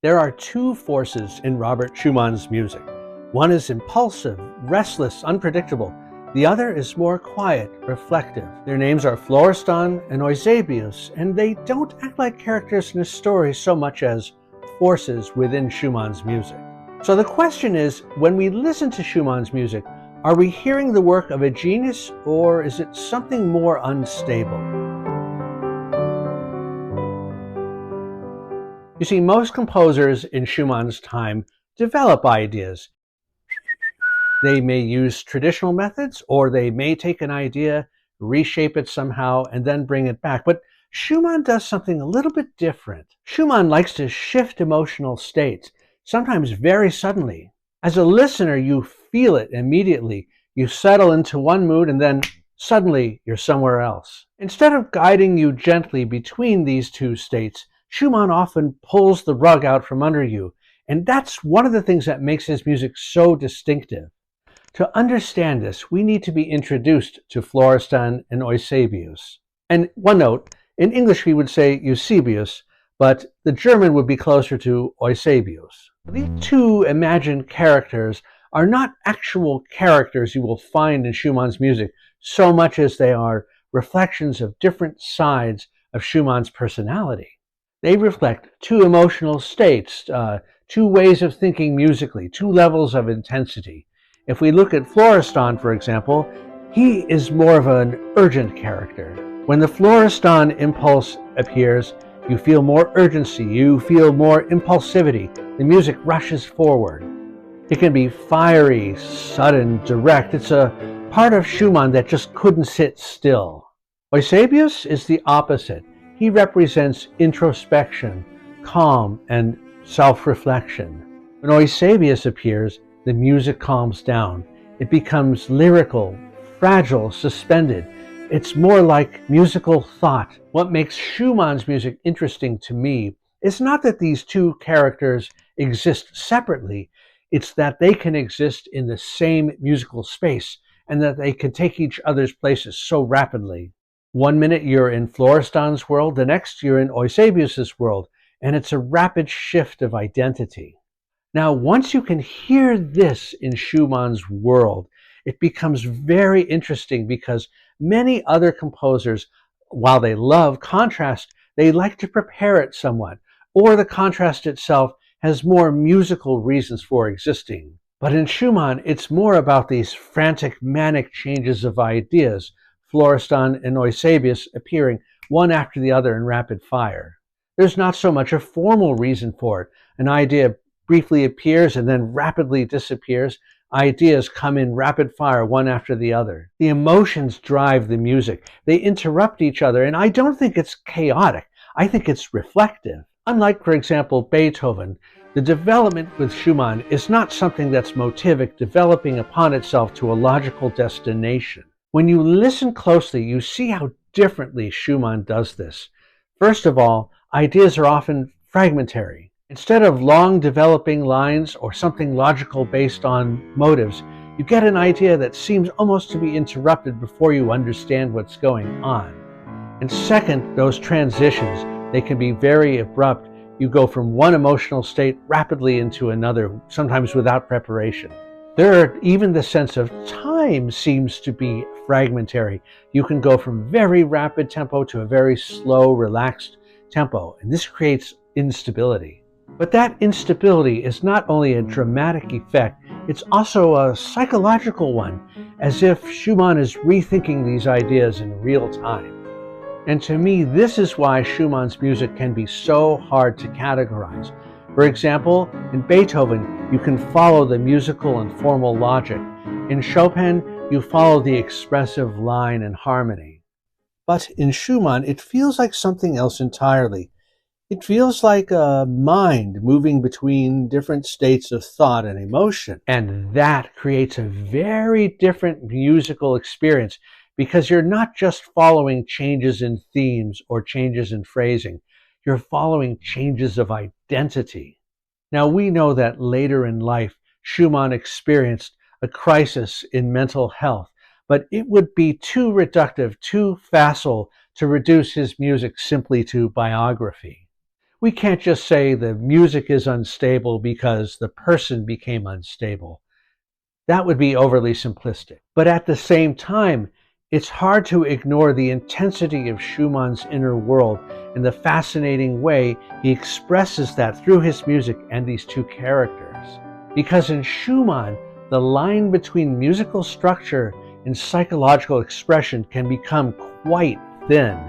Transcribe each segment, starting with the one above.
There are two forces in Robert Schumann's music. One is impulsive, restless, unpredictable. The other is more quiet, reflective. Their names are Florestan and Eusebius, and they don't act like characters in a story so much as forces within Schumann's music. So the question is, when we listen to Schumann's music, are we hearing the work of a genius, or is it something more unstable? You see, most composers in Schumann's time develop ideas. They may use traditional methods, or they may take an idea, reshape it somehow, and then bring it back. But Schumann does something a little bit different. Schumann likes to shift emotional states, sometimes very suddenly. As a listener, you feel it immediately. You settle into one mood, and then suddenly you're somewhere else. Instead of guiding you gently between these two states, Schumann often pulls the rug out from under you, and that's one of the things that makes his music so distinctive. To understand this, we need to be introduced to Florestan and Eusebius. And one note, in English we would say Eusebius, but the German would be closer to Eusebius. These two imagined characters are not actual characters you will find in Schumann's music so much as they are reflections of different sides of Schumann's personality. They reflect two emotional states, two ways of thinking musically, two levels of intensity. If we look at Florestan, for example, he is more of an urgent character. When the Florestan impulse appears, you feel more urgency, you feel more impulsivity. The music rushes forward. It can be fiery, sudden, direct. It's a part of Schumann that just couldn't sit still. Eusebius is the opposite. He represents introspection, calm, and self-reflection. When Eusebius appears, the music calms down. It becomes lyrical, fragile, suspended. It's more like musical thought. What makes Schumann's music interesting to me is not that these two characters exist separately, it's that they can exist in the same musical space and that they can take each other's places so rapidly. One minute you're in Florestan's world, the next you're in Eusebius's world, and it's a rapid shift of identity. Now, once you can hear this in Schumann's world, it becomes very interesting because many other composers, while they love contrast, they like to prepare it somewhat, or the contrast itself has more musical reasons for existing. But in Schumann, it's more about these frantic, manic changes of ideas, Florestan and Eusebius appearing one after the other in rapid fire. There's not so much a formal reason for it. An idea briefly appears and then rapidly disappears. Ideas come in rapid fire one after the other. The emotions drive the music. They interrupt each other, and I don't think it's chaotic. I think it's reflective. Unlike, for example, Beethoven, the development with Schumann is not something that's motivic, developing upon itself to a logical destination. When you listen closely, you see how differently Schumann does this. First of all, ideas are often fragmentary. Instead of long developing lines or something logical based on motives, you get an idea that seems almost to be interrupted before you understand what's going on. And second, those transitions, they can be very abrupt. You go from one emotional state rapidly into another, sometimes without preparation. Even the sense of time seems to be fragmentary. You can go from very rapid tempo to a very slow, relaxed tempo, and this creates instability. But that instability is not only a dramatic effect, it's also a psychological one, as if Schumann is rethinking these ideas in real time. And to me, this is why Schumann's music can be so hard to categorize. For example, in Beethoven, you can follow the musical and formal logic. In Chopin, you follow the expressive line and harmony. But in Schumann, it feels like something else entirely. It feels like a mind moving between different states of thought and emotion. And that creates a very different musical experience because you're not just following changes in themes or changes in phrasing. You're following changes of identity. Now, we know that later in life, Schumann experienced a crisis in mental health, but it would be too reductive, too facile to reduce his music simply to biography. We can't just say the music is unstable because the person became unstable. That would be overly simplistic. But at the same time, it's hard to ignore the intensity of Schumann's inner world and the fascinating way he expresses that through his music and these two characters. Because in Schumann, the line between musical structure and psychological expression can become quite thin.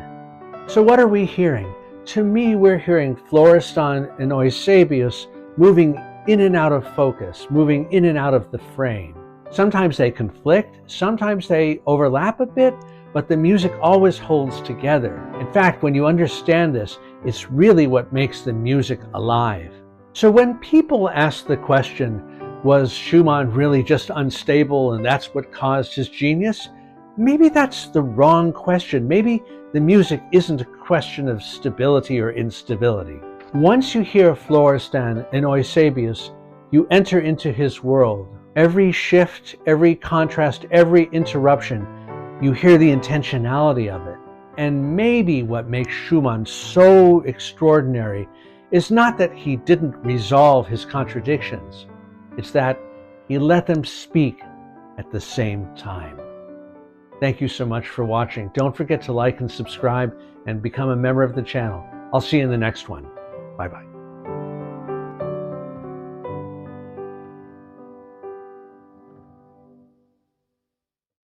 So what are we hearing? To me, we're hearing Florestan and Eusebius moving in and out of focus, moving in and out of the frame. Sometimes they conflict, sometimes they overlap a bit, but the music always holds together. In fact, when you understand this, it's really what makes the music alive. So when people ask the question, was Schumann really just unstable and that's what caused his genius? Maybe that's the wrong question. Maybe the music isn't a question of stability or instability. Once you hear Florestan and Eusebius, you enter into his world. Every shift, every contrast, every interruption, you hear the intentionality of it. And maybe what makes Schumann so extraordinary is not that he didn't resolve his contradictions. It's that he let them speak at the same time. Thank you so much for watching. Don't forget to like and subscribe and become a member of the channel. I'll see you in the next one. Bye-bye.